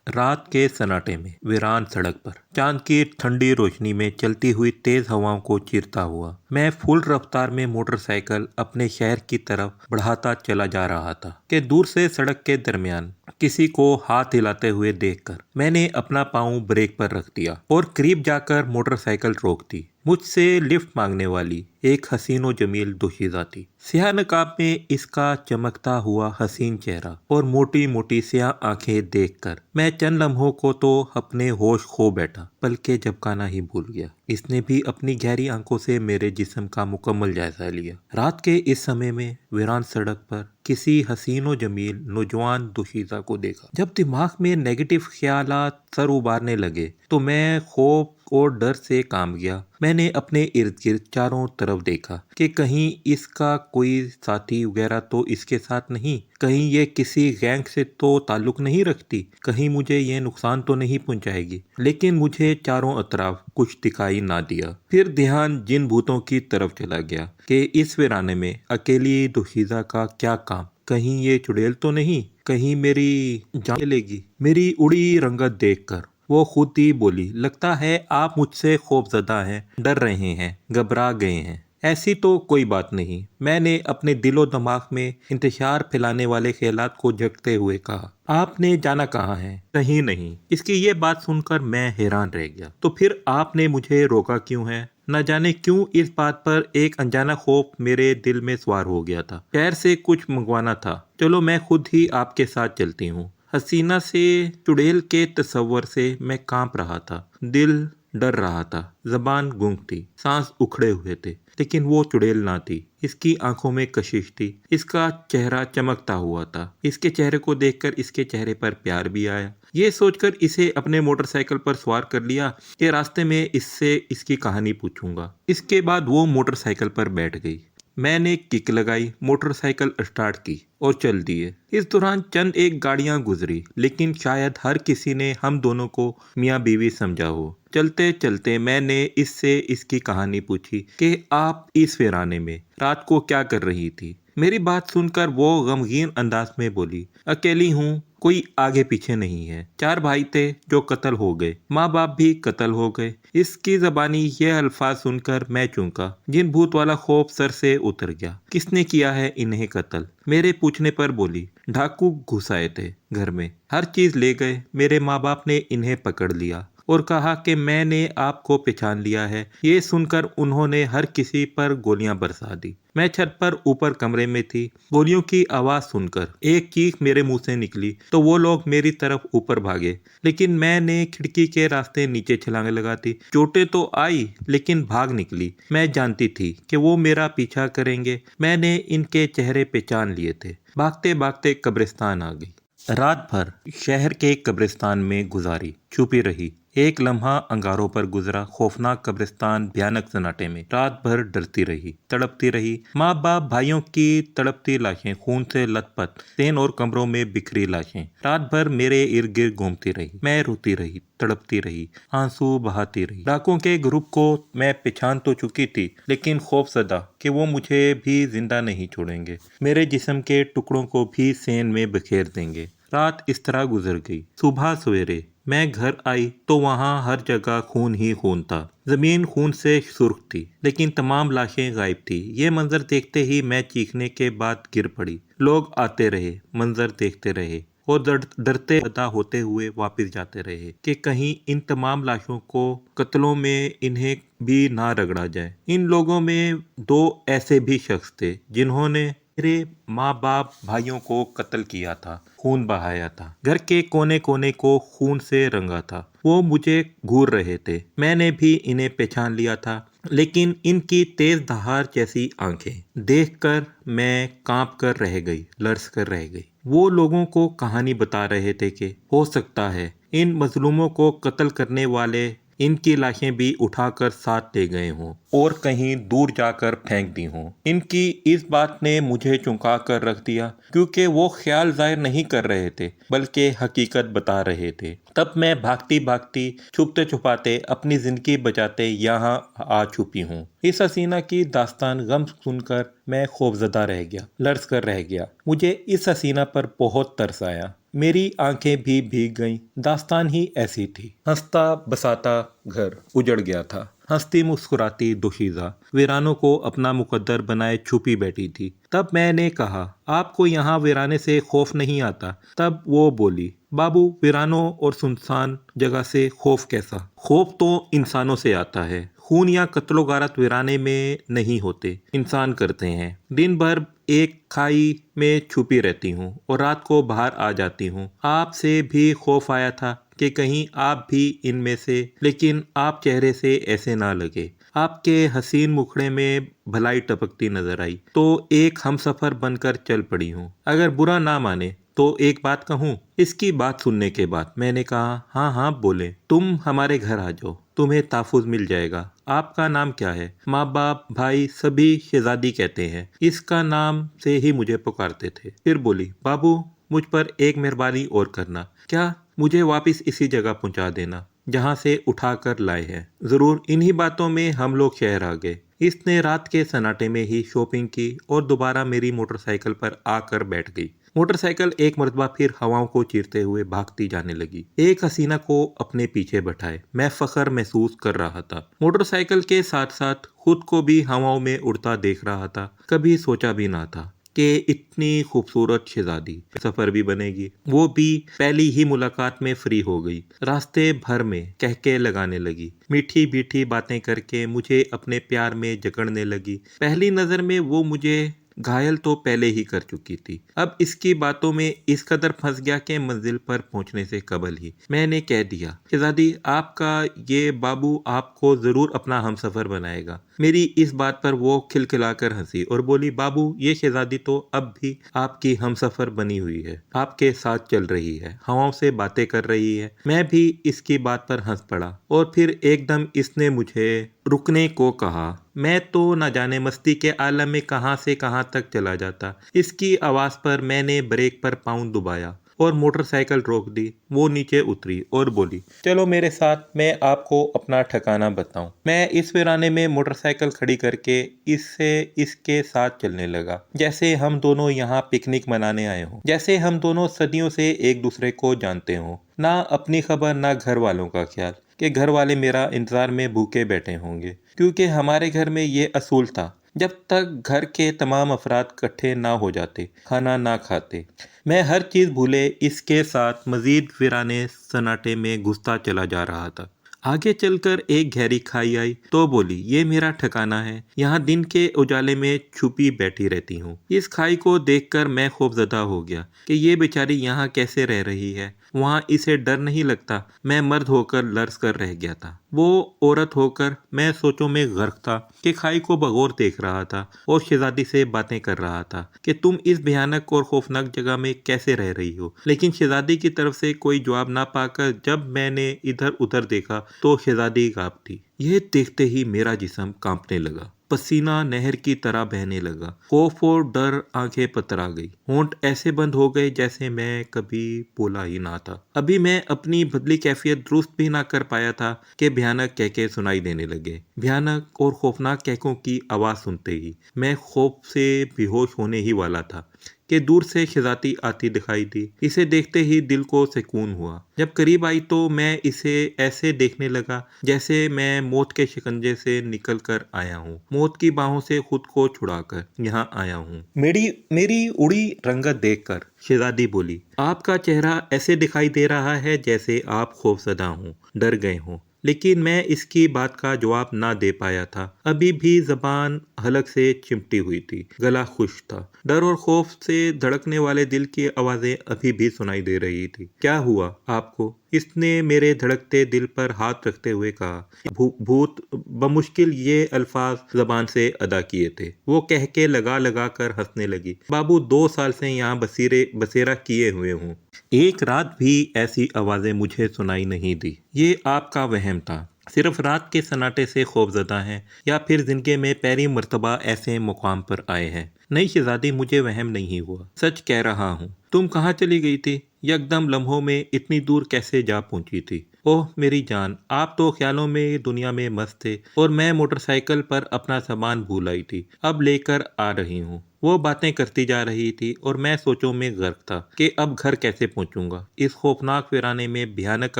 रात के सन्नाटे में वीरान सड़क पर चांद की ठंडी रोशनी में चलती हुई तेज हवाओं को चीरता हुआ मैं फुल रफ्तार में मोटरसाइकिल अपने शहर की तरफ बढ़ाता चला जा रहा था कि दूर से सड़क के दरमियान किसी को हाथ हिलाते हुए देखकर मैंने अपना पांव ब्रेक पर रख दिया और करीब जाकर मोटरसाइकिल रोक दी। मुझसे लिफ्ट मांगने वाली एक हसीनो जमील दोशीज़ा थी। स्याह नकाब में इसका चमकता हुआ हसीन चेहरा और मोटी मोटी स्याह आंखें देखकर मैं चंद लम्हों को तो अपने होश खो बैठा, पलके झपकाना ही भूल गया। इसने भी अपनी गहरी आंखों से मेरे जिस्म का मुकम्मल जायजा लिया। रात के इस समय में वीरान सड़क पर किसी हसीनो जमील नौजवान दोशीज़ा को देखा। जब दिमाग में नेगेटिव ख्यालात सर उबारने लगे तो मैं खौफ और डर से काम गया। मैंने अपने इर्द गिर्द चारों तरफ देखा कि कहीं इसका कोई साथी वगैरह तो इसके साथ नहीं, कहीं ये किसी गैंग से तो ताल्लुक नहीं रखती, कहीं मुझे ये नुकसान तो नहीं पहुंचाएगी। लेकिन मुझे चारों अतराफ कुछ दिखाई ना दिया। फिर ध्यान जिन भूतों की तरफ चला गया कि इस वीराने में अकेली दोशीज़ा का क्या काम, कहीं ये चुड़ैल तो नहीं, कहीं मेरी जान लेगी। मेरी उड़ी रंगत देखकर वो खुद ही बोली, लगता है आप मुझसे खौफजदा हैं, डर रहे हैं, घबरा गए हैं। ऐसी तो कोई बात नहीं, मैंने अपने दिलो दिमाग में इंतशार फैलाने वाले ख्यालात को झटकते हुए कहा। आपने जाना कहाँ है? कहीं नहीं। इसकी ये बात सुनकर मैं हैरान रह गया। तो फिर आपने मुझे रोका क्यों है? न जाने क्यों इस बात पर एक अनजाना खौफ मेरे दिल में सवार हो गया था। शहर से कुछ मंगवाना था, चलो मैं खुद ही आपके साथ चलती हूँ। हसीना से चुड़ैल के तस्वर से मैं कांप रहा था, दिल डर रहा था, जबान गूंग थी, सांस उखड़े हुए थे। लेकिन वो चुड़ैल ना थी, इसकी आंखों में कशिश थी, इसका चेहरा चमकता हुआ था। इसके चेहरे को देखकर इसके चेहरे पर प्यार भी आया। ये सोचकर इसे अपने मोटरसाइकिल पर सवार कर लिया कि रास्ते में इससे इसकी कहानी पूछूंगा। इसके बाद वो मोटरसाइकिल पर बैठ गई। मैंने किक लगाई, मोटरसाइकिल स्टार्ट की और चल दिए। इस दौरान चंद एक गाड़ियां गुजरी, लेकिन शायद हर किसी ने हम दोनों को मियाँ बीवी समझा हो। चलते चलते मैंने इससे इसकी कहानी पूछी कि आप इस वीराने में रात को क्या कर रही थी। मेरी बात सुनकर वो गमगीन अंदाज में बोली, अकेली हूँ, कोई आगे पीछे नहीं है। 4 भाई थे जो कत्ल हो गए, माँ बाप भी कत्ल हो गए। इसकी जबानी ये अल्फाज सुनकर मैं चौंका, जिन भूत वाला खौफ सर से उतर गया। किसने किया है इन्हें कत्ल? मेरे पूछने पर बोली, डाकू घुस आए थे घर में, हर चीज ले गए। मेरे माँ बाप ने इन्हें पकड़ लिया और कहा कि मैंने आपको पहचान लिया है। ये सुनकर उन्होंने हर किसी पर गोलियां बरसा दी। मैं छत पर ऊपर कमरे में थी। गोलियों की आवाज सुनकर एक चीख मेरे मुंह से निकली तो वो लोग मेरी तरफ ऊपर भागे, लेकिन मैंने खिड़की के रास्ते नीचे छलांग लगा दी। चोटें तो आई लेकिन भाग निकली। मैं जानती थी कि वो मेरा पीछा करेंगे। मैंने इनके चेहरे पहचान लिए थे। भागते भागते कब्रिस्तान आ गई। रात भर शहर के कब्रिस्तान में गुजारी, छुपी रही। एक लम्हा अंगारों पर गुजरा। खौफनाक कब्रिस्तान भयानक सन्नाटे में रात भर डरती रही, तड़पती रही। माँ बाप भाइयों की तड़पती लाशें, खून से लथपथ सेन और कमरों में बिखरी लाशें रात भर मेरे इर्द गिर्द घूमती रही। मैं रोती रही, तड़पती रही, आंसू बहाती रही। डाकुओं के ग्रुप को मैं पहचान तो चुकी थी, लेकिन खौफजदा कि वो मुझे भी जिंदा नहीं छोड़ेंगे, मेरे जिस्म के टुकड़ों को भी सेन में बिखेर देंगे। रात इस तरह गुजर गई। सुबह सवेरे मैं घर आई तो वहाँ हर जगह खून ही खून था। जमीन खून से सुर्ख थी, लेकिन तमाम लाशें गायब थी। ये मंजर देखते ही मैं चीखने के बाद गिर पड़ी। लोग आते रहे, मंजर देखते रहे और डरते अदा होते हुए वापस जाते रहे कि कहीं इन तमाम लाशों को कत्लों में इन्हें भी ना रगड़ा जाए। इन लोगों में 2 ऐसे भी शख्स थे जिन्होंने मेरे माँ बाप भाइयों को कत्ल किया था, खून बहाया था, घर के कोने कोने को खून से रंगा था। वो मुझे घूर रहे थे। मैंने भी इन्हें पहचान लिया था, लेकिन इनकी तेज दहाड़ जैसी आंखें देखकर मैं कांप कर रह गई, लरस कर रह गई। वो लोगों को कहानी बता रहे थे कि हो सकता है इन मजलूमों को कत्ल करने वाले इनकी लाशें भी उठाकर साथ ले गए हों और कहीं दूर जाकर फेंक दी हों। इनकी इस बात ने मुझे चौंका कर रख दिया, क्योंकि वो ख्याल जाहिर नहीं कर रहे थे बल्कि हकीकत बता रहे थे। तब मैं भागती भागती, छुपते छुपाते, अपनी जिंदगी बचाते यहाँ आ छुपी हूँ। इस हसीना की दास्तान गम सुनकर मैं खौफजदा रह गया, लर्ज कर रह गया। मुझे इस हसीना पर बहुत तरस आया। मेरी आंखें भी भीग गईं। दास्तान ही ऐसी थी। हंसता बसाता घर उजड़ गया था। हंसती मुस्कुराती दोशीजा वीरानों को अपना मुकद्दर बनाए छुपी बैठी थी। तब मैंने कहा, आपको यहाँ वीराने से खौफ नहीं आता? तब वो बोली, बाबू, वीरानों और सुनसान जगह से खौफ कैसा? खौफ तो इंसानों से आता है। खून या कत्लो गारत वीराने में नहीं होते, इंसान करते हैं। दिन भर एक खाई में छुपी रहती हूँ और रात को बाहर आ जाती हूँ। आपसे भी खौफ आया था कि कहीं आप भी इनमें से, लेकिन आप चेहरे से ऐसे ना लगे। आपके हसीन मुखड़े में भलाई टपकती नजर आई, तो एक हमसफर बनकर चल पड़ी हूँ। अगर बुरा ना माने तो एक बात कहूँ? इसकी बात सुनने के बाद मैंने कहा, हाँ हाँ बोले, तुम हमारे घर आ जाओ, तुम्हें ताफुज मिल जाएगा। आपका नाम क्या है? माँ बाप भाई सभी शहजादी कहते हैं। इसका नाम से ही मुझे पुकारते थे। फिर बोली, बाबू, मुझ पर एक मेहरबानी और करना। क्या? मुझे वापस इसी जगह पहुंचा देना जहां से उठा कर लाए हैं। जरूर। इन्हीं बातों में हम लोग शहर आ गए। इसने रात के सन्नाटे में ही शॉपिंग की और दोबारा मेरी मोटरसाइकिल पर आकर बैठ गई। मोटरसाइकिल एक मर्तबा फिर हवाओं को चीरते हुए भागती जाने लगी। एक हसीना को अपने पीछे बैठाए मैं फख्र महसूस कर रहा था। मोटरसाइकिल के साथ साथ खुद को भी हवाओं में उड़ता देख रहा था। कभी सोचा भी ना था कि इतनी खूबसूरत शहजादी सफर भी बनेगी। वो भी पहली ही मुलाकात में फ्री हो गई। रास्ते भर में कहके लगाने लगी। मीठी मीठी बातें करके मुझे अपने प्यार में जकड़ने लगी। पहली नजर में वो मुझे घायल तो पहले ही कर चुकी थी। अब इसकी बातों में इस कदर फंस गया कि मंजिल पर पहुंचने से कबल ही मैंने कह दिया, शहजादी, आपका ये बाबू आपको जरूर अपना हमसफर बनाएगा। मेरी इस बात पर वो खिलखिलाकर हंसी और बोली, बाबू, ये शहजादी तो अब भी आपकी हमसफर बनी हुई है, आपके साथ चल रही है, हवाओं से बातें कर रही है। मैं भी इसकी बात पर हंस पड़ा और फिर एकदम इसने मुझे रुकने को कहा। मैं तो न जाने मस्ती के आलम में कहां से कहां तक चला जाता। इसकी आवाज पर मैंने ब्रेक पर पाँव दबाया और मोटरसाइकिल रोक दी। वो नीचे उतरी और बोली, चलो मेरे साथ, मैं आपको अपना ठिकाना बताऊं। मैं इस वीराने में मोटरसाइकिल खड़ी करके इसके साथ चलने लगा, जैसे हम दोनों यहाँ पिकनिक मनाने आए हों, जैसे हम दोनों सदियों से एक दूसरे को जानते हों। ना अपनी खबर ना घर वालों का ख्याल कि घर वाले मेरा इंतजार में भूखे बैठे होंगे, क्योंकि हमारे घर में ये असूल था, जब तक घर के तमाम अफराद इकट्ठे ना हो जाते खाना ना खाते। मैं हर चीज़ भूले इसके साथ मजीद वीराने सन्नाटे में घुसता चला जा रहा था। आगे चलकर एक गहरी खाई आई तो बोली, ये मेरा ठिकाना है, यहाँ दिन के उजाले में छुपी बैठी रहती हूँ। इस खाई को देखकर मैं खौफजदा हो गया कि ये बेचारी यहाँ कैसे रह रही है। वहाँ इसे डर नहीं लगता? मैं मर्द होकर लर्ज कर रह गया था, वो औरत होकर मैं सोचों में गर्क था कि खाई को बगौर देख रहा था और शहजादी से बातें कर रहा था कि तुम इस भयानक और खौफनाक जगह में कैसे रह रही हो। लेकिन शहजादी की तरफ से कोई जवाब ना पाकर जब मैंने इधर उधर देखा तो शहजादी गायब थी। यह देखते ही मेरा जिस्म कांपने लगा, पसीना नहर की तरह बहने लगा। खौफ और डर आंखें पतरा गई, होंठ ऐसे बंद हो गए जैसे मैं कभी बोला ही ना था। अभी मैं अपनी बदली कैफियत दुरुस्त भी ना कर पाया था कि भयानक कहके सुनाई देने लगे। भयानक और खौफनाक कहकों की आवाज सुनते ही मैं खौफ से बेहोश होने ही वाला था कि दूर से शहजादी आती दिखाई दी। इसे देखते ही दिल को सुकून हुआ। जब करीब आई तो मैं इसे ऐसे देखने लगा जैसे मैं मौत के शिकंजे से निकल कर आया हूँ, मौत की बाहों से खुद को छुड़ाकर यहाँ आया हूँ। मेरी उड़ी रंगत देखकर शहजादी बोली, आपका चेहरा ऐसे दिखाई दे रहा है जैसे आप खौफजदा हों, डर गए हों। लेकिन मैं इसकी बात का जवाब ना दे पाया था। अभी भी जबान हलक से चिमटी हुई थी, गला खुश्क था। डर और खौफ से धड़कने वाले दिल की आवाजें अभी भी सुनाई दे रही थी। क्या हुआ आपको? इसने मेरे धड़कते दिल पर हाथ रखते हुए कहा। भूत बमुश्किल ये अल्फाज जबान से अदा किए थे। वो कह के लगा लगा कर हंसने लगी। बाबू, 2 साल से यहाँ बसेरा किए हुए हूँ, एक रात भी ऐसी आवाजें मुझे सुनाई नहीं दी। ये आपका वहम था, सिर्फ रात के सन्नाटे से खौफजदा हैं या फिर जिंदगी में पहली मर्तबा ऐसे मुकाम पर आए हैं। नहीं शहजादी, मुझे वहम नहीं हुआ, सच कह रहा हूँ। तुम कहाँ चली गई थी? यकदम लम्हों में इतनी दूर कैसे जा पहुंची थी? ओह मेरी जान, आप तो ख्यालों में दुनिया में मस्त थे और मैं मोटरसाइकिल पर अपना सामान भूल आई थी, अब लेकर आ रही हूँ। वो बातें करती जा रही थी और मैं सोचों में गर्क था कि अब घर कैसे पहुंचूंगा। इस खौफनाक वीराने में भयानक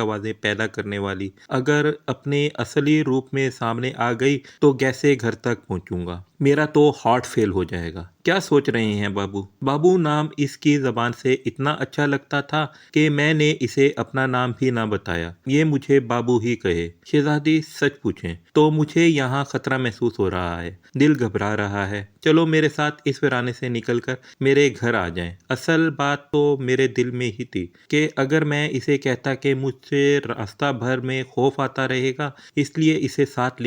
आवाजें पैदा करने वाली अगर अपने असली रूप में सामने आ गई तो कैसे घर तक पहुंचूंगा। मेरा तो हार्ट फेल हो जाएगा। क्या सोच रहे हैं बाबू? बाबू नाम इसकी जबान से इतना अच्छा लगता था कि मैंने इसे अपना नाम भी ना बताया। ये मुझे बाबू ही कहे। शहजादी सच पूछें तो मुझे यहाँ खतरा महसूस हो रहा है, दिल घबरा रहा है। चलो मेरे साथ इस वीराने से निकलकर मेरे घर आ जाएं। असल बात तो मेरे दिल में ही थी कि अगर मैं इसे कहता कि मुझसे रास्ता भर में खौफ आता रहेगा, इसलिए इसे साथ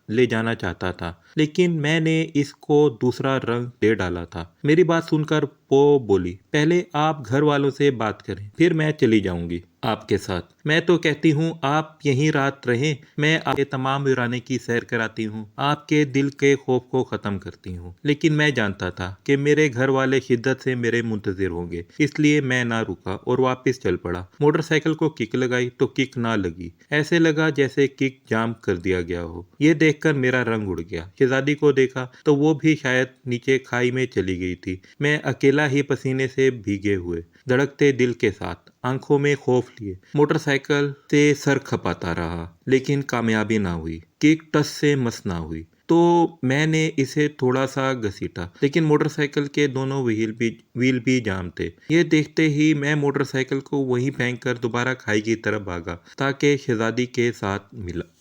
ले जाना चाहता था, लेकिन मैंने इसको दूसरा रंग दे डाला था। मेरी बात सुनकर वो बोली, पहले आप घर वालों से बात करें, फिर मैं चली जाऊंगी आपके साथ। मैं तो कहती हूँ आप यहीं रात रहें, मैं आपके तमाम वीराने की सैर कराती हूँ, आपके दिल के खौफ को ख़त्म करती हूँ। लेकिन मैं जानता था कि मेरे घर वाले शिद्दत से मेरे मुंतजिर होंगे, इसलिए मैं ना रुका और वापस चल पड़ा। मोटरसाइकिल को किक लगाई तो किक ना लगी, ऐसे लगा जैसे किक जाम कर दिया गया हो। ये देखकर मेरा रंग उड़ गया। शहजादी को देखा तो वो भी शायद नीचे खाई में चली गई थी। मैं अकेला ही पसीने से भीगे हुए, धड़कते दिल के साथ, आंखों में खौफ लिए मोटरसाइकिल से सर खपाता रहा, लेकिन कामयाबी ना हुई। किक टस से मस ना हुई। तो मैंने इसे थोड़ा सा घसीटा, लेकिन मोटरसाइकिल के दोनों व्हील भी जाम थे। ये देखते ही मैं मोटरसाइकिल को वहीं फेंक कर दोबारा खाई की तरफ भागा ताकि शहजादी के साथ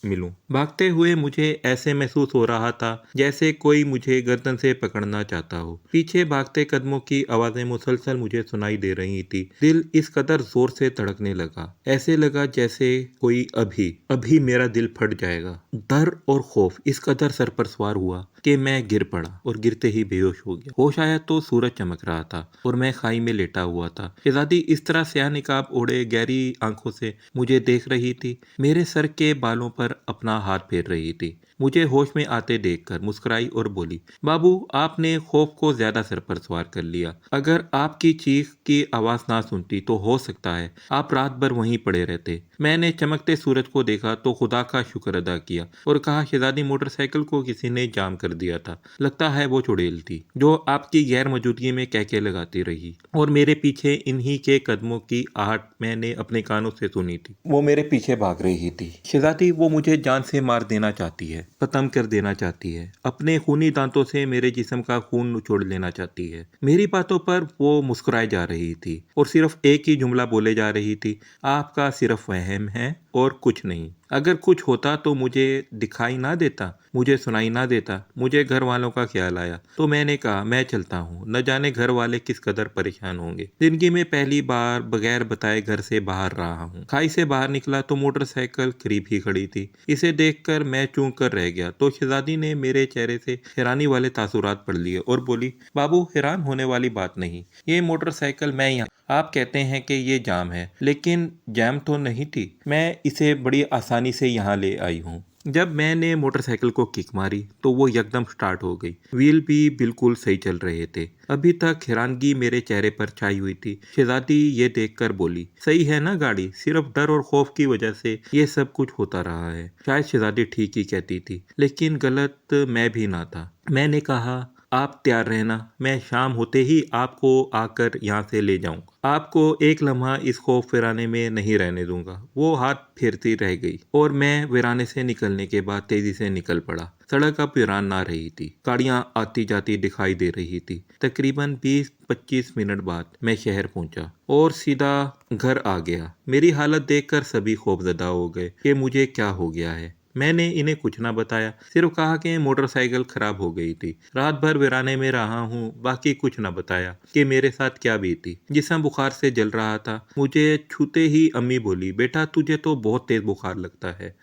मिलूं। भागते हुए मुझे ऐसे महसूस हो रहा था जैसे कोई मुझे गर्दन से पकड़ना चाहता हो। पीछे भागते कदमों की आवाजें मुसलसल मुझे सुनाई दे रही थी। दिल इस कदर जोर से धड़कने लगा, ऐसे लगा जैसे कोई अभी अभी मेरा दिल फट जाएगा। डर और खौफ इस कदर सर पर सवार हुआ कि मैं गिर पड़ा और गिरते ही बेहोश हो गया। होश आया तो सूरज चमक रहा था और मैं खाई में लेटा हुआ था। शहजादी इस तरह स्याह निकाब ओढ़े गहरी आंखों से मुझे देख रही थी, मेरे सर के बालों पर अपना हाथ फेर रही थी। मुझे होश में आते देखकर मुस्कुराई और बोली, बाबू आपने खौफ को ज्यादा सर पर सवार कर लिया। अगर आपकी चीख की आवाज ना सुनती तो हो सकता है आप रात भर वहीं पड़े रहते। मैंने चमकते सूरज को देखा तो खुदा का शुक्र अदा किया और कहा, शहजादी मोटरसाइकिल को किसी ने जाम कर दिया था, लगता है वो चुड़ैल थी जो आपकी गैर मौजूदगी में कहके लगाती रही और मेरे पीछे इन्हीं के कदमों की आहट मैंने अपने कानों से सुनी थी। वो मेरे पीछे भाग रही थी। शहजादी वो मुझे जान से मार देना चाहती है, खत्म कर देना चाहती है, अपने खूनी दांतों से मेरे जिस्म का खून निचोड़ लेना चाहती है। मेरी बातों पर वो मुस्कुराए जा रही थी और सिर्फ एक ही जुमला बोले जा रही थी, आपका सिर्फ वहम है और कुछ नहीं। अगर कुछ होता तो मुझे दिखाई ना देता, मुझे सुनाई ना देता। मुझे घर वालों का ख्याल आया तो मैंने कहा, मैं चलता हूँ, न जाने घर वाले किस कदर परेशान होंगे। जिंदगी में पहली बार बगैर बताए घर से बाहर रहा हूँ। खाई से बाहर निकला तो मोटरसाइकिल करीब ही खड़ी थी। इसे देखकर मैं चूक कर रह गया तो शहजादी ने मेरे चेहरे से हैरानी वाले तासुरात पढ़ लिए और बोली, बाबू हैरान होने वाली बात नहीं, ये मोटरसाइकिल मैं यहाँ, आप कहते हैं कि ये जाम है, लेकिन जाम तो नहीं थी, मैं इसे बड़ी आसानी से यहाँ ले आई हूँ। जब मैंने मोटरसाइकिल को किक मारी तो वो एकदम स्टार्ट हो गई। व्हील भी बिल्कुल सही चल रहे थे। अभी तक हैरानगी मेरे चेहरे पर छाई हुई थी। शहजादी ये देखकर बोली, सही है ना गाड़ी, सिर्फ डर और खौफ की वजह से ये सब कुछ होता रहा है। शायद शहजादी ठीक ही कहती थी, लेकिन गलत मैं भी ना था। मैंने कहा, आप तैयार रहना, मैं शाम होते ही आपको आकर यहाँ से ले जाऊंगा। आपको एक लम्हा इस खौफ वीराने में नहीं रहने दूंगा। वो हाथ फेरती रह गई और मैं वीराने से निकलने के बाद तेजी से निकल पड़ा। सड़क अब वीरान ना रही थी, गाड़ियां आती जाती दिखाई दे रही थी। तकरीबन 20-25 मिनट बाद मैं शहर पहुंचा और सीधा घर आ गया। मेरी हालत देखकर सभी खौफजदा हो गए कि मुझे क्या हो गया है। मैंने इन्हें कुछ ना बताया, सिर्फ कहा कि मोटरसाइकिल खराब हो गई थी, रात भर वीराने में रहा हूँ, बाकी कुछ ना बताया कि मेरे साथ क्या बीती। जिस्म बुखार से जल रहा था। मुझे छूते ही अम्मी बोली, बेटा तुझे तो बहुत तेज बुखार लगता है,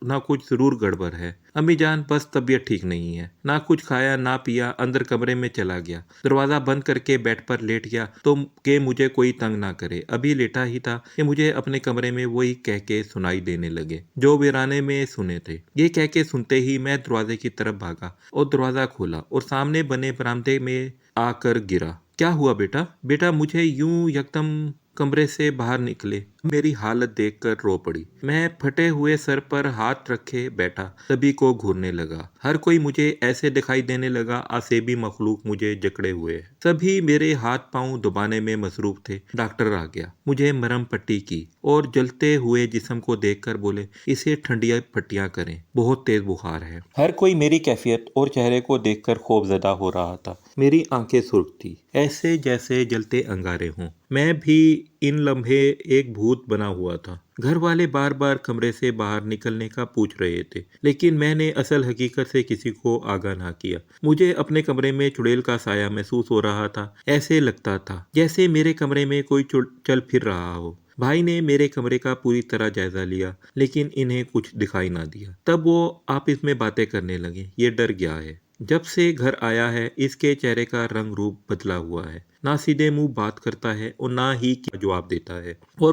ना कुछ जरूर गड़बड़ है। अम्मी जान बस तबीयत ठीक नहीं है। ना कुछ खाया ना पिया, अंदर कमरे में चला गया, दरवाजा बंद करके बेड पर लेट गया तो कि मुझे कोई तंग ना करे। अभी लेटा ही था कि मुझे अपने कमरे में वही कह के सुनाई देने लगे जो वीराने में सुने थे। ये कह के सुनते ही मैं दरवाजे की तरफ भागा और दरवाजा खोला और सामने बने बरामदे में आकर गिरा। क्या हुआ बेटा? बेटा मुझे यूं यकदम कमरे से बाहर निकले मेरी हालत देखकर रो पड़ी। मैं फटे हुए सर पर हाथ रखे बैठा, सभी को घूरने लगा। हर कोई मुझे ऐसे दिखाई देने लगा आसेबी मखलूक मुझे जकड़े हुए है। सभी मेरे हाथ पांव दबाने में मसरूफ थे। डॉक्टर आ गया, मुझे मरहम पट्टी की और जलते हुए जिस्म को देखकर बोले, इसे ठंडिया पट्टियां करें, बहुत तेज बुखार है। हर कोई मेरी कैफियत और चेहरे को देखकर खौफजदा हो रहा था। मेरी आंखें सुर्ख थी, ऐसे जैसे जलते अंगारे हों। मैं भी इन लम्हे एक भूत बना हुआ था। घर वाले बार बार कमरे से बाहर निकलने का पूछ रहे थे, लेकिन मैंने असल हकीकत से किसी को आगाह ना किया। मुझे अपने कमरे में चुड़ैल का साया महसूस हो रहा था। ऐसे लगता था जैसे मेरे कमरे में कोई चल फिर रहा हो। भाई ने मेरे कमरे का पूरी तरह जायजा लिया, लेकिन इन्हें कुछ दिखाई ना दिया। तब वो आपस में बातें करने लगे। ये डर गया है, जब से घर आया है इसके चेहरे का रंग रूप बदला हुआ है। ना सीधे मुंह बात करता है और ना ही क्या जवाब देता है। और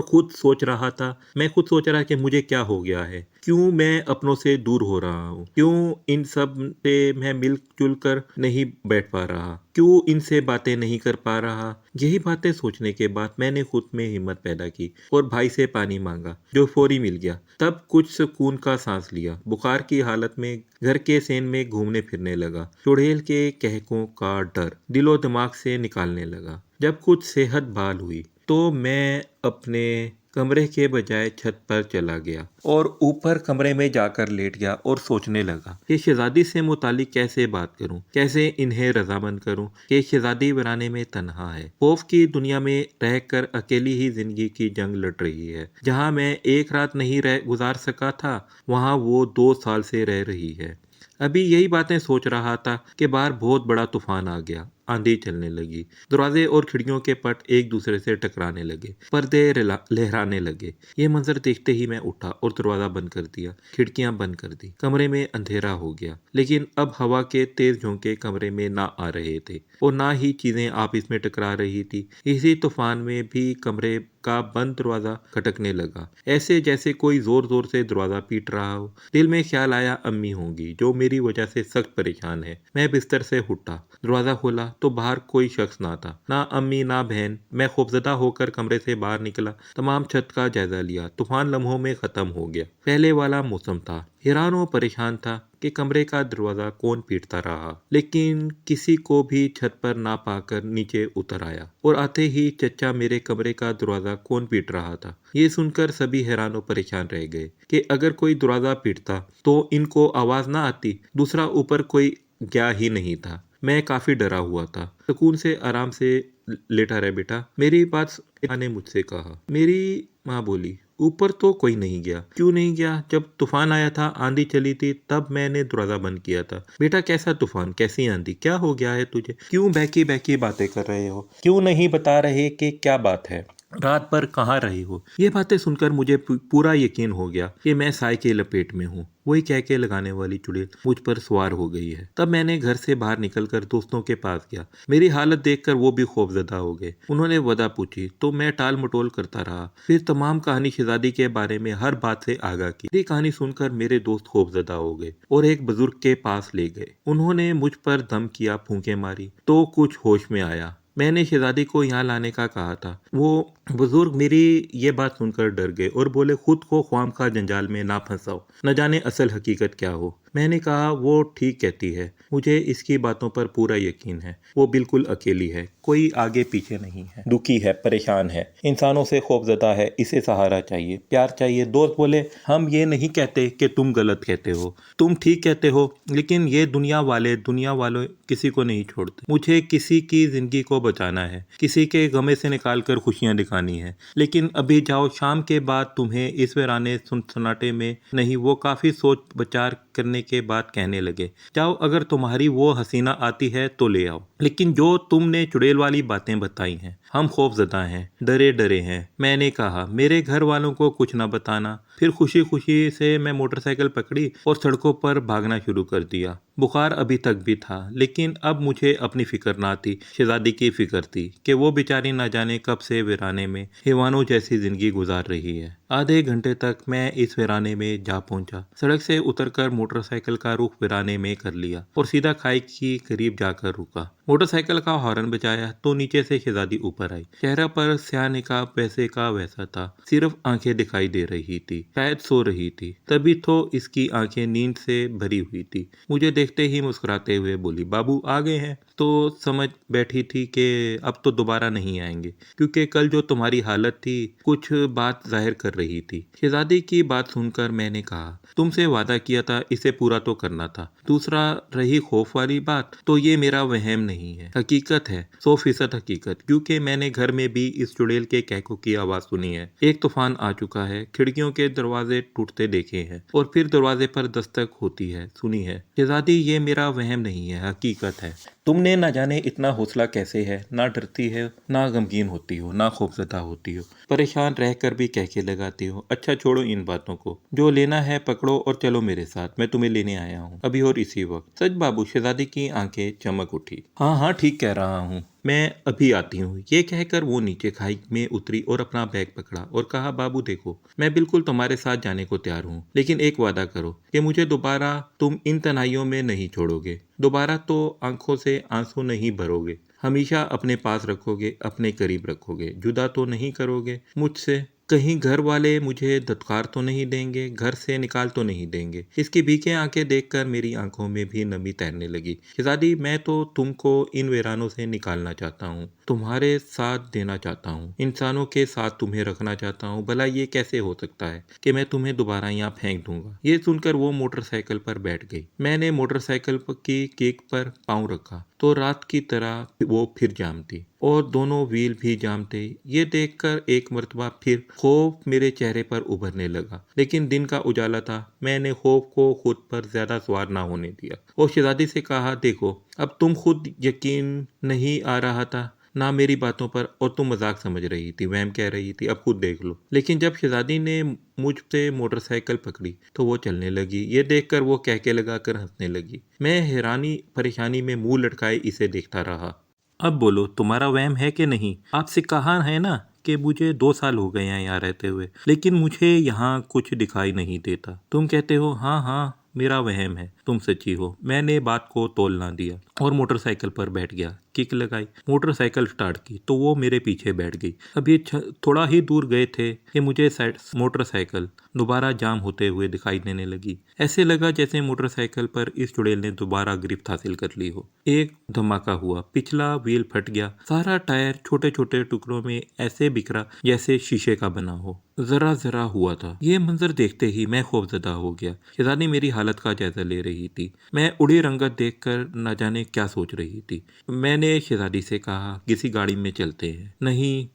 मैं खुद सोच रहा कि मुझे क्या हो गया है, क्यों मैं अपनों से दूर हो रहा हूँ, क्यों इन सब से मैं मिलजुल कर नहीं बैठ पा रहा, क्यों इनसे बातें नहीं कर पा रहा। यही बातें सोचने के बाद मैंने खुद में हिम्मत पैदा की और भाई से पानी मांगा, जो फौरी मिल गया। तब कुछ सुकून का सांस लिया। बुखार की हालत में घर के सेन में घूमने फिरने लगा। चुड़ैल के कहकों का डर दिलो दिमाग से निकालने लगा। जब कुछ सेहत बहाल हुई तो मैं अपने कमरे के बजाय छत पर चला गया और ऊपर कमरे में जाकर लेट गया और सोचने लगा कि शहजादी से मुतालिक कैसे बात करूं, कैसे इन्हें रजामंद करूं कि शहजादी वीराने में तन्हा है, खौफ की दुनिया में रहकर अकेली ही जिंदगी की जंग लड़ रही है। जहां मैं एक रात नहीं रह गुजार सका था, वहां वो 2 साल से रह रही है। अभी यही बातें सोच रहा था कि बाहर बहुत बड़ा तूफान आ गया। आंधी चलने लगी। दरवाजे और खिड़कियों के पट एक दूसरे से टकराने लगे। पर्दे लहराने लगे। ये मंजर देखते ही मैं उठा और दरवाजा बंद कर दिया, खिड़कियां बंद कर दी। कमरे में अंधेरा हो गया, लेकिन अब हवा के तेज झोंके कमरे में ना आ रहे थे और ना ही चीजें आपस में टकरा रही थी। इसी तूफान में भी कमरे का बंद दरवाजा खटकने लगा, ऐसे जैसे कोई जोर जोर से दरवाजा पीट रहा हो। दिल में ख्याल आया, अम्मी होंगी जो मेरी वजह से सख्त परेशान है। मैं बिस्तर से उठा, दरवाजा खोला तो बाहर कोई शख्स ना था, ना अम्मी ना बहन। मैं खौफजदा होकर कमरे से बाहर निकला, तमाम छत का जायजा लिया। तूफान लम्हों में खत्म हो गया। पहले वाला मौसम था। हैरान और परेशान था कि कमरे का दरवाजा कौन पीटता रहा, लेकिन किसी को भी छत पर ना पाकर नीचे उतर आया और आते ही चचा मेरे कमरे का दरवाजा कौन पीट रहा था। ये सुनकर सभी हैरान और परेशान रह गए कि अगर कोई दरवाजा पीटता तो इनको आवाज ना आती। दूसरा ऊपर कोई गया ही नहीं था। मैं काफी डरा हुआ था। सुकून से आराम से लेटा रहे बेटा, मेरी बात माँ ने मुझसे कहा। मेरी माँ बोली, ऊपर तो कोई नहीं गया। क्यों नहीं गया? जब तूफान आया था, आंधी चली थी, तब मैंने दरवाजा बंद किया था। बेटा कैसा तूफान, कैसी आंधी, क्या हो गया है तुझे? क्यों बहकी बहकी बातें कर रहे हो? क्यों नहीं बता रहे कि क्या बात है? रात भर कहाँ रहे हो? ये बातें सुनकर मुझे पूरा यकीन हो गया कि मैं साय के लपेट में हूँ। वही कह के लगाने वाली चुड़ैल मुझ पर सवार हो गई है। तब मैंने घर से बाहर निकलकर दोस्तों के पास गया। मेरी हालत देखकर वो भी खौफजदा हो गए। उन्होंने वजह पूछी तो मैं टाल मटोल करता रहा। फिर तमाम कहानी शहजादी के बारे में हर बात से आगाह की। मेरी कहानी सुनकर मेरे दोस्त खौफजदा हो गए और एक बुजुर्ग के पास ले गए। उन्होंने मुझ पर दम किया, फूंके मारी तो कुछ होश में आया। मैंने शहजादी को यहाँ लाने का कहा था। वो बुजुर्ग मेरी ये बात सुनकर डर गए और बोले, खुद को ख्वामखा जंजाल में ना फंसाओ, न जाने असल हकीकत क्या हो। मैंने कहा, वो ठीक कहती है, मुझे इसकी बातों पर पूरा यकीन है। वो बिल्कुल अकेली है, कोई आगे पीछे नहीं है, दुखी है, परेशान है, इंसानों से खौफजदा है, इसे सहारा चाहिए, प्यार चाहिए। दोस्त बोले, हम ये नहीं कहते कि तुम गलत कहते हो, तुम ठीक कहते हो, लेकिन ये दुनिया वालों किसी को नहीं छोड़ते। मुझे किसी की जिंदगी को बचाना है, किसी के गमे से निकाल कर खुशियां दिखानी है। लेकिन अभी जाओ, शाम के बाद तुम्हें इस वीराने सन्नाटे में नहीं, वो काफी सोच विचार करने के बाद कहने लगे, जाओ, अगर तुम्हारी वो हसीना आती है तो ले आओ। लेकिन जो तुमने चुड़ैल वाली बातें बताई हैं, हम खौफजदा हैं, डरे डरे हैं। मैंने कहा, मेरे घर वालों को कुछ न बताना। फिर खुशी खुशी से मैं मोटरसाइकिल पकड़ी और सड़कों पर भागना शुरू कर दिया। बुखार अभी तक भी था, लेकिन अब मुझे अपनी फिक्र ना थी, शहजादी की फिक्र थी कि वो बेचारी न जाने कब से वीराने में हैवानों जैसी जिंदगी गुजार रही है। आधे घंटे तक मैं इस वीराने में जा पहुंचा। सड़क से उतरकर मोटरसाइकिल का रुख वीराने में कर लिया और सीधा खाई के करीब जाकर रुका। मोटरसाइकिल का हॉर्न बजाया तो नीचे से शहजादी ऊपर आई। चेहरा पर स्याने का वैसे का वैसा था, सिर्फ आंखें दिखाई दे रही थी, शायद सो रही थी। तभी तो इसकी आंखें नींद से भरी हुई थी। मुझे देखते ही मुस्कुराते हुए बोली, बाबू आ गए हैं। तो समझ बैठी थी कि अब तो दोबारा नहीं आएंगे, क्योंकि कल जो तुम्हारी हालत थी कुछ बात जाहिर कर रही थी। शहजादी की बात सुनकर मैंने कहा, तुमसे वादा किया था, इसे पूरा तो करना था। दूसरा, रही खौफ वाली बात, तो ये मेरा वहम नहीं है, हकीकत है, 100% हकीकत। क्योंकि मैंने घर में भी इस चुड़ैल के कैकों की आवाज सुनी है। एक तूफान आ चुका है, खिड़कियों के दरवाजे टूटते देखे हैं, और फिर दरवाजे पर दस्तक होती है, सुनी है। शहजादी, ये मेरा वहम नहीं है, हकीकत है। तुमने न जाने इतना हौसला कैसे है, ना डरती है, ना गमगीन होती हो, ना खौफजदा होती हो, परेशान रहकर भी कहके लगाती हो। अच्छा छोड़ो इन बातों को, जो लेना है पकड़ो और चलो मेरे साथ, मैं तुम्हें लेने आया हूँ अभी और इसी वक्त। सच बाबू? शहजादी की आंखें चमक उठी। हाँ हाँ, ठीक कह रहा हूँ, मैं अभी आती हूँ। ये कहकर वो नीचे खाई में उतरी और अपना बैग पकड़ा और कहा, बाबू देखो, मैं बिल्कुल तुम्हारे साथ जाने को तैयार हूँ, लेकिन एक वादा करो कि मुझे दोबारा तुम इन तन्हाइयों में नहीं छोड़ोगे। दोबारा तो आंखों से आंसू नहीं भरोगे, हमेशा अपने पास रखोगे, अपने करीब रखोगे, जुदा तो नहीं करोगे मुझसे। कहीं घर वाले मुझे धत्कार तो नहीं देंगे, घर से निकाल तो नहीं देंगे। इसकी भीखे आंखें देखकर मेरी आंखों में भी नमी तैरने लगी। शहजादी, मैं तो तुमको इन वीरानों से निकालना चाहता हूँ, तुम्हारे साथ देना चाहता हूँ, इंसानों के साथ तुम्हें रखना चाहता हूँ। भला ये कैसे हो सकता है कि मैं तुम्हें दोबारा यहाँ फेंक दूंगा? ये सुनकर वो मोटरसाइकिल पर बैठ गई। मैंने मोटरसाइकिल की किक पर पाँव रखा तो रात की तरह वो फिर जाम थी और दोनों व्हील भी जाम थे। ये देखकर एक मर्तबा फिर खौफ मेरे चेहरे पर उभरने लगा, लेकिन दिन का उजाला था। मैंने खौफ को खुद पर ज्यादा सवार ना होने दिया और शहजादी से कहा, देखो, अब तुम खुद यकीन नहीं आ रहा था ना मेरी बातों पर, और तुम मजाक समझ रही थी, वहम कह रही थी, अब खुद देख लो। लेकिन जब शहजादी ने मुझ से मोटरसाइकिल पकड़ी तो वो चलने लगी। ये देखकर वो कहके लगाकर हंसने लगी। मैं हैरानी परेशानी में मुंह लटकाए इसे देखता रहा। अब बोलो, तुम्हारा वहम है कि नहीं? आपसे कहा है ना कि मुझे 2 साल हो गए हैं यहाँ रहते हुए, लेकिन मुझे यहाँ कुछ दिखाई नहीं देता। तुम कहते हो हाँ हाँ मेरा वहम है, तुम सच्ची हो। मैंने बात को तोल ना दिया और मोटरसाइकिल पर बैठ गया। किक लगाई, मोटरसाइकिल स्टार्ट की तो वो मेरे पीछे बैठ गई। अब ये थोड़ा ही दूर गए थे कि मुझे मोटरसाइकिल दोबारा जाम होते हुए दिखाई देने लगी। ऐसे लगा जैसे मोटरसाइकिल पर इस चुड़ैल ने दोबारा गिरफ्त हासिल कर ली हो। एक धमाका हुआ, पिछला व्हील फट गया, सारा टायर छोटे छोटे टुकड़ों में ऐसे बिखरा जैसे शीशे का बना हो। जरा जरा हुआ था। ये मंजर देखते ही मैं खौफजदा हो गया। शहजादी मेरी हालत का जायजा ले रही थी। मैं उड़ी रंगत देखकर न जाने क्या सोच रही थी। मैंने शहजादी से कहा, किसी गाड़ी में चलते हैं। नहीं,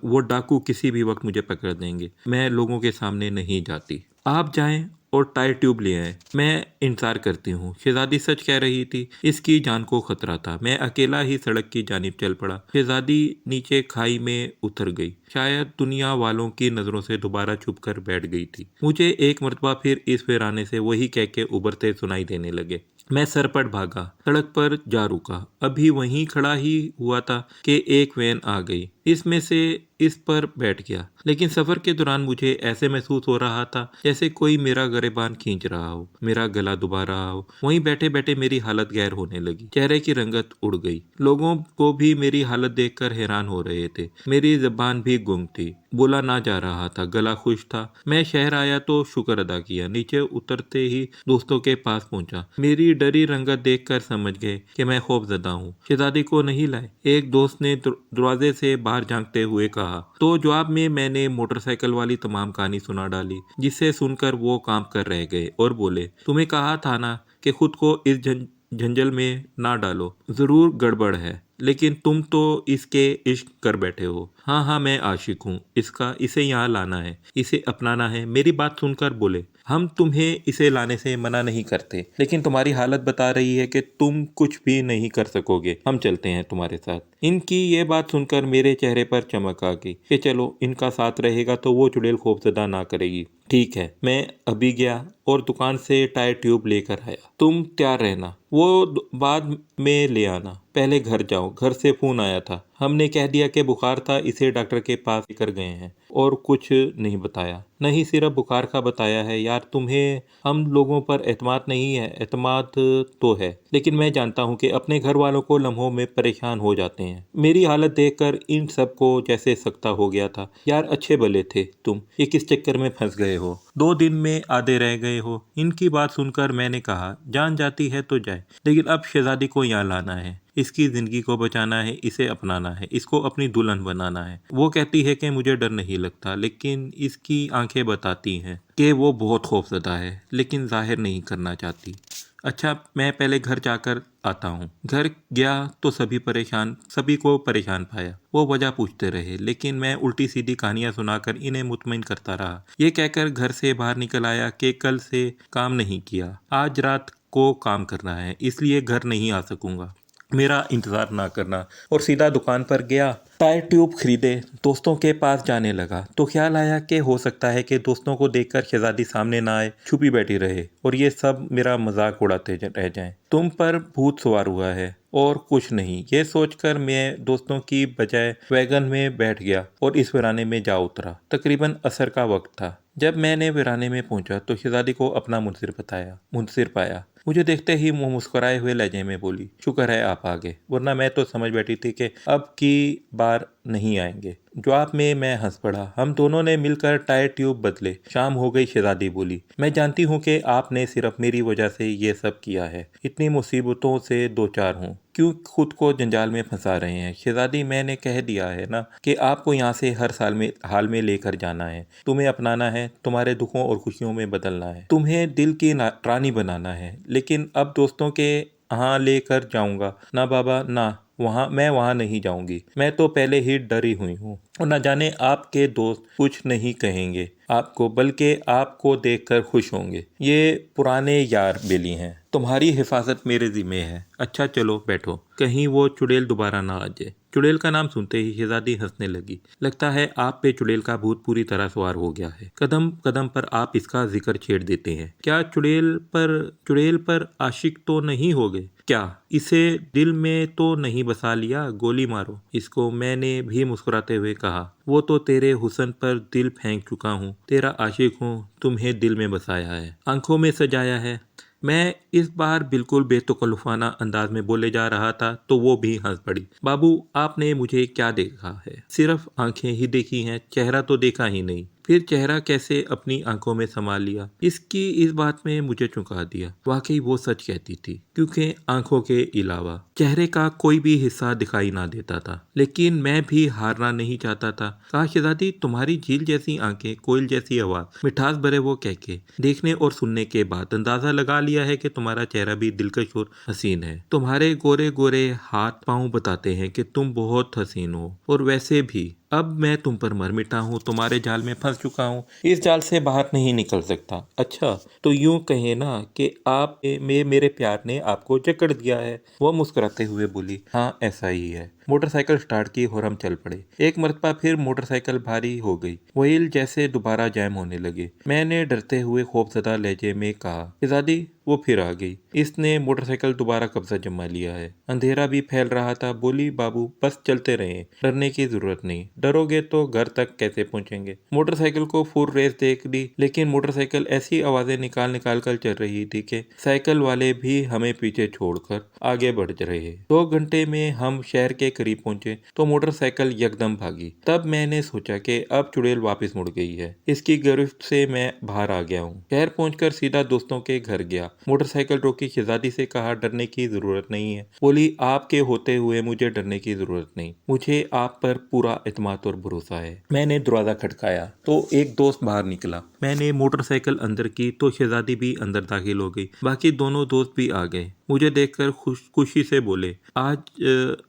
वो डाकू किसी भी वक्त मुझे पकड़ देंगे। मैं लोगों के सामने नहीं जाती। आप जाएं और टायर ट्यूब ले आए, मैं इंतजार करती हूँ। शहजादी सच कह रही थी, इसकी जान को खतरा था। मैं अकेला ही सड़क की जानिब चल पड़ा। शहजादी नीचे खाई में उतर गई, शायद दुनिया वालों की नजरों से दोबारा छुप कर बैठ गई थी। मुझे एक मर्तबा फिर इस वीराने से वही कह के उभरते सुनाई देने लगे। मैं सरपट भागा, सड़क पर जा रुका। अभी वहीं खड़ा ही हुआ था कि एक वैन आ गई। इसमें से इस पर बैठ गया, लेकिन सफर के दौरान मुझे ऐसे महसूस हो रहा था जैसे कोई मेरा गरेबान खींच रहा हो, मेरा गला दुबा रहा हो। वहीं बैठे बैठे मेरी हालत गैर होने लगी। चेहरे की रंगत उड़ गई। लोगों को भी मेरी हालत देखकर हैरान हो रहे थे। मेरी जबान भी गुम थी, बोला ना जा रहा था, गला खुश था। मैं शहर आया तो शुक्र अदा किया। नीचे उतरते ही दोस्तों के पास पहुंचा। मेरी डरी रंगत देखकर समझ गए कि मैं खौफजदा हूँ। शहजादी को नहीं लाए, एक दोस्त ने दरवाजे से बाहर झांकते हुए कहा। तो जवाब में मैंने मोटरसाइकिल वाली तमाम कहानी सुना डाली, जिसे सुनकर वो कांप कर रह गए और बोले, तुम्हें कहा था ना कि खुद को इस झंझल में ना डालो। जरूर गड़बड़ है, लेकिन तुम तो इसके इश्क कर बैठे हो। हाँ हाँ, मैं आशिक हूँ इसका। इसे यहाँ लाना है, इसे अपनाना है। मेरी बात सुनकर बोले, हम तुम्हें इसे लाने से मना नहीं करते, लेकिन तुम्हारी हालत बता रही है कि तुम कुछ भी नहीं कर सकोगे। हम चलते हैं तुम्हारे साथ। इनकी ये बात सुनकर मेरे चेहरे पर चमक आ गई कि चलो, इनका साथ रहेगा तो वो चुड़ैल खौफजदा ना करेगी। ठीक है। मैं अभी गया और दुकान से टायर ट्यूब लेकर आया। तुम तैयार रहना, वो बाद में ले आना। पहले घर जाओ, घर से फोन आया था, हमने कह दिया कि बुखार था, इसे डॉक्टर के पास लेकर गए हैं और कुछ नहीं बताया। नहीं, सिर्फ बुखार का बताया है। यार, तुम्हें हम लोगों पर एतमाद नहीं है? एतमाद तो है, लेकिन मैं जानता हूँ कि अपने घर वालों को लम्हों में परेशान हो जाते हैं। मेरी हालत देखकर इन सबको जैसे सख्ता हो गया था। यार, अच्छे भले थे तुम, ये किस चक्कर में फंस गए हो? 2 दिन में आधे रह गए हो। इनकी बात सुनकर मैंने कहा, जान जाती है तो जाए, लेकिन अब शहजादी को यहाँ लाना है, इसकी जिंदगी को बचाना है, इसे अपनाना है, इसको अपनी दुल्हन बनाना है। वो कहती है कि मुझे डर नहीं लगता, लेकिन इसकी आंखें बताती हैं कि वो बहुत खौफजदा है, लेकिन जाहिर नहीं करना चाहती। अच्छा, मैं पहले घर जाकर आता हूँ। घर गया तो सभी को परेशान पाया। वो वजह पूछते रहे, लेकिन मैं उल्टी सीधी कहानियां सुनाकर इन्हें मुतमईन करता रहा। ये कहकर घर से बाहर निकल आया कि कल से काम नहीं किया, आज रात को काम करना है, इसलिए घर नहीं आ सकूंगा। मेरा इंतज़ार ना करना, और सीधा दुकान पर गया, टायर ट्यूब खरीदे, दोस्तों के पास जाने लगा तो ख्याल आया कि हो सकता है कि दोस्तों को देखकर शहजादी सामने ना आए, छुपी बैठी रहे और ये सब मेरा मजाक उड़ाते रह जाएं। तुम पर भूत सवार हुआ है और कुछ नहीं, ये सोचकर मैं दोस्तों की बजाय वैगन में बैठ गया और इस वीराने में जा उतरा। तकरीबन असर का वक्त था। जब मैंने वीराने में पहुंचा तो शहजादी को अपना मुंसिर पाया। मुझे देखते ही मुंह मुस्कुराए हुए लहजे में बोली, शुक्र है आप आ गए, वरना मैं तो समझ बैठी थी कि अब की बार नहीं आएंगे। जवाब में मैं हंस पड़ा। हम दोनों ने मिलकर टायर ट्यूब बदले। शाम हो गई। शहजादी बोली, मैं जानती हूँ कि आपने सिर्फ मेरी वजह से ये सब किया है, इतनी मुसीबतों से दो चार हूँ, क्यों खुद को जंजाल में फंसा रहे हैं? शहजादी, मैंने कह दिया है ना कि आपको यहाँ से हर हाल में लेकर जाना है, तुम्हें अपनाना है, तुम्हारे दुखों और खुशियों में बदलना है, तुम्हें दिल की रानी बनाना है। लेकिन अब दोस्तों के यहाँ लेकर जाऊंगा ना बाबा, ना, मैं वहाँ नहीं जाऊंगी। मैं तो पहले ही डरी हुई हूँ और न जाने आपके दोस्त कुछ नहीं कहेंगे आपको, बल्कि आपको देखकर खुश होंगे। ये पुराने यार बेली हैं, तुम्हारी हिफाजत मेरे जिम्मे है। अच्छा चलो बैठो, कहीं वो चुड़ैल दोबारा ना आ जाए। चुड़ैल का नाम सुनते ही शहजादी हंसने लगी। लगता है आप पे चुड़ैल का भूत पूरी तरह सवार हो गया है। कदम कदम पर आप इसका जिक्र छेड़ देते हैं। क्या चुड़ैल पर आशिक तो नहीं हो गए? क्या इसे दिल में तो नहीं बसा लिया? गोली मारो इसको, मैंने भी मुस्कुराते हुए कहा। वो तो तेरे हुस्न पर दिल फेंक चुका हूँ, तेरा आशिक हूँ, तुम्हें दिल में बसाया है, आंखों में सजाया है। मैं इस बार बिल्कुल बेतकल्लुफाना अंदाज में बोले जा रहा था तो वो भी हंस पड़ी। बाबू, आपने मुझे क्या देखा है? सिर्फ आंखें ही देखी हैं, चेहरा तो देखा ही नहीं। फिर चेहरा कैसे अपनी आंखों में संभाल लिया? इसकी इस बात में मुझे चौंका दिया। वाकई वो सच कहती थी, क्योंकि आंखों के अलावा चेहरे का कोई भी हिस्सा दिखाई ना देता था। लेकिन मैं भी हारना नहीं चाहता था। कहा, शहजादी, तुम्हारी झील जैसी आंखें, कोयल जैसी आवाज, मिठास भरे वो कहके, देखने और सुनने के बाद अंदाजा लगा लिया है कि तुम्हारा चेहरा भी दिलकश और हसीन है। तुम्हारे गोरे गोरे हाथ पांव बताते हैं कि तुम बहुत हसीन हो। और वैसे भी अब मैं तुम पर मर मिटा हूँ, तुम्हारे जाल में फंस चुका हूँ, इस जाल से बाहर नहीं निकल सकता। अच्छा, तो यूं कहे ना कि आप मेरे प्यार ने आपको जकड़ दिया है। वो मुस्कुराते हुए बोली, हाँ ऐसा ही है। मोटरसाइकिल स्टार्ट की और हम चल पड़े। एक मरतबा फिर मोटरसाइकिल भारी हो गई, व्हील जैसे दोबारा जैम होने लगे। मैंने डरते हुए खौफजदा लहजे में कहा, शहजादी, वो फिर आ गई। इसने मोटरसाइकिल दोबारा कब्जा जमा लिया है। अंधेरा भी फैल रहा था। बोली, बाबू बस चलते रहे, डरने की जरूरत नहीं, डरोगे तो घर तक कैसे पहुंचेंगे? मोटरसाइकिल को फुल रेस देख ली, लेकिन मोटरसाइकिल ऐसी आवाजें निकाल निकाल कर चल रही थी कि साइकिल वाले भी हमें पीछे छोड़कर आगे बढ़ रहे। 2 घंटे में हम शहर के करीब पहुंचे तो मोटरसाइकिल यकदम भागी। तब मैंने सोचा कि अब चुड़ैल वापस मुड़ गई है, इसकी गिरफ्त से मैं बाहर आ गया हूँ। शहर पहुंचकर सीधा दोस्तों के घर गया। मोटरसाइकिल रोकी, शहजादी से कहा, डरने की जरूरत नहीं है। बोली, आपके होते हुए मुझे डरने की जरूरत नहीं, मुझे आप पर पूरा एतमाद और भरोसा है। मैंने दरवाजा खटकाया तो एक दोस्त बाहर निकला। मैंने मोटरसाइकिल अंदर की तो शहजादी भी अंदर दाखिल हो गई। बाकी दोनों दोस्त भी आ गए। मुझे देखकर खुशी से बोले, आज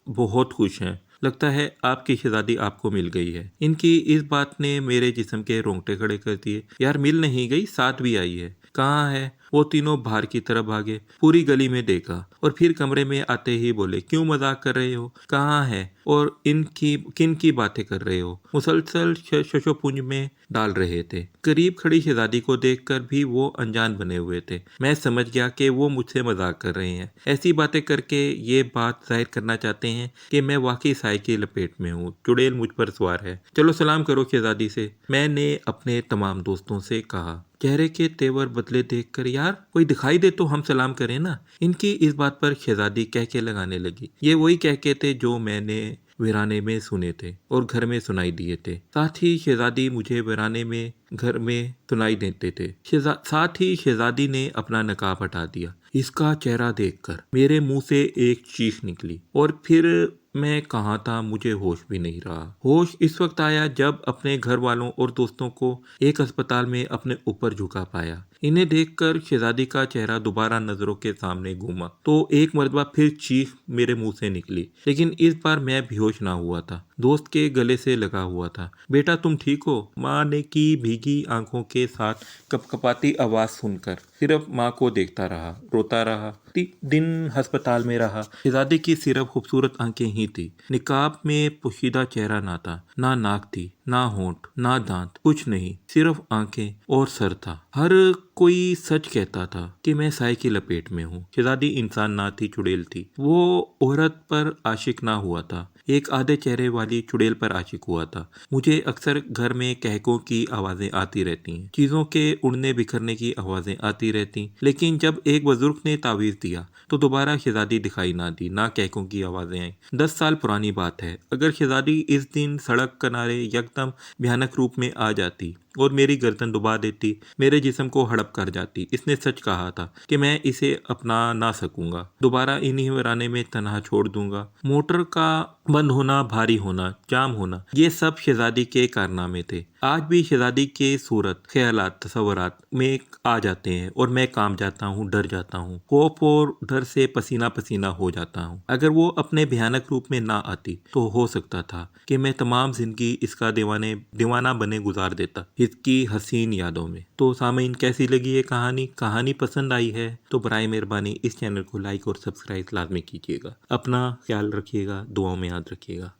बहुत खुश हैं, लगता है आपकी शहजादी आपको मिल गई है। इनकी इस बात ने मेरे जिस्म के रोंगटे खड़े कर दिए। यार, मिल नहीं गई, साथ भी आई है। कहाँ है? वो तीनों बाहर की तरफ भागे, पूरी गली में देखा और फिर कमरे में आते ही बोले, क्यों मजाक कर रहे हो, कहाँ है और इनकी किन की बातें कर रहे हो। मुसलसल शशोपुंज में डाल रहे थे। करीब खड़ी शहजादी को देखकर भी वो अनजान बने हुए थे। मैं समझ गया कि वो मुझसे मजाक कर रहे हैं, ऐसी बातें करके ये बात जाहिर करना चाहते हैं कि मैं वाकई साय की लपेट में हूँ, चुड़ैल मुझ पर सवार है। चलो सलाम करो शहजादी से, मैंने अपने तमाम दोस्तों से कहा। चेहरे के तेवर बदले देखकर, यार कोई दिखाई दे तो हम सलाम करें ना। इनकी इस बात पर शहजादी कह के लगाने लगी। ये वही कह के थे जो मैंने वीराने में सुने थे और घर में सुनाई दिए थे। साथ ही शहजादी मुझे वीराने में घर में सुनाई देते थे। साथ ही शहजादी ने अपना नकाब हटा दिया। इसका चेहरा देखकर मेरे मुंह से एक चीख निकली और फिर मैं कहाँ था, मुझे होश भी नहीं रहा। होश इस वक्त आया जब अपने घर वालों और दोस्तों को एक अस्पताल में अपने ऊपर झुका पाया। इन्हें देखकर शहजादी का चेहरा दोबारा नजरों के सामने घूमा तो एक मरतबा फिर चीख मेरे मुंह से निकली, लेकिन इस बार मैं बेहोश ना हुआ था, दोस्त के गले से लगा हुआ था। बेटा तुम ठीक हो? माँ ने की भीगी आंखों के साथ कपकपाती आवाज सुनकर सिर्फ माँ को देखता रहा, रोता रहा। दिन अस्पताल में रहा। शहजादी की सिर्फ खूबसूरत आंखें ही थी। निकाब में पोशीदा चेहरा ना था, ना नाक थी, ना होंठ, ना दांत, कुछ नहीं, सिर्फ आंखें और सर था। हर कोई सच कहता था कि मैं साय की लपेट में हूँ। शहजादी इंसान ना थी, चुड़ैल थी। वो औरत पर आशिक ना हुआ था, एक आधे चेहरे वाली चुड़ैल पर आशिक हुआ था। मुझे अक्सर घर में कहकों की आवाजें आती रहती हैं, चीजों के उड़ने बिखरने की आवाजें आती रहती, लेकिन जब एक बुजुर्ग ने तावीज दिया तो दोबारा शहजादी दिखाई ना दी, ना कहकों की आवाजें आई। 10 साल पुरानी बात है। अगर शहजादी इस दिन सड़क किनारे यकदम भयानक रूप में आ जाती और मेरी गर्दन दुबा देती, मेरे जिस्म को हड़प कर जाती। इसने सच कहा था कि मैं इसे अपना ना सकूंगा, दोबारा इन्हीं वीराने में तनहा छोड़ दूंगा। मोटर का बंद होना, भारी होना, जाम होना, ये सब शहजादी के कारनामे थे। आज भी शहजादी के सूरत, ख्यालात, तसव्वुरात में आ जाते हैं और मैं कांप जाता हूँ, डर जाता हूँ, खौफ और डर से पसीना पसीना हो जाता हूँ। अगर वो अपने भयानक रूप में ना आती तो हो सकता था कि मैं तमाम जिंदगी इसका दीवाना बने गुजार देता, इसकी हसीन यादों में। तो सामीन, कैसी लगी ये कहानी पसंद आई है तो बराए मेहरबानी इस चैनल को लाइक और सब्सक्राइब लाजमी कीजिएगा। अपना ख्याल रखिएगा, दुआओं में याद रखिएगा।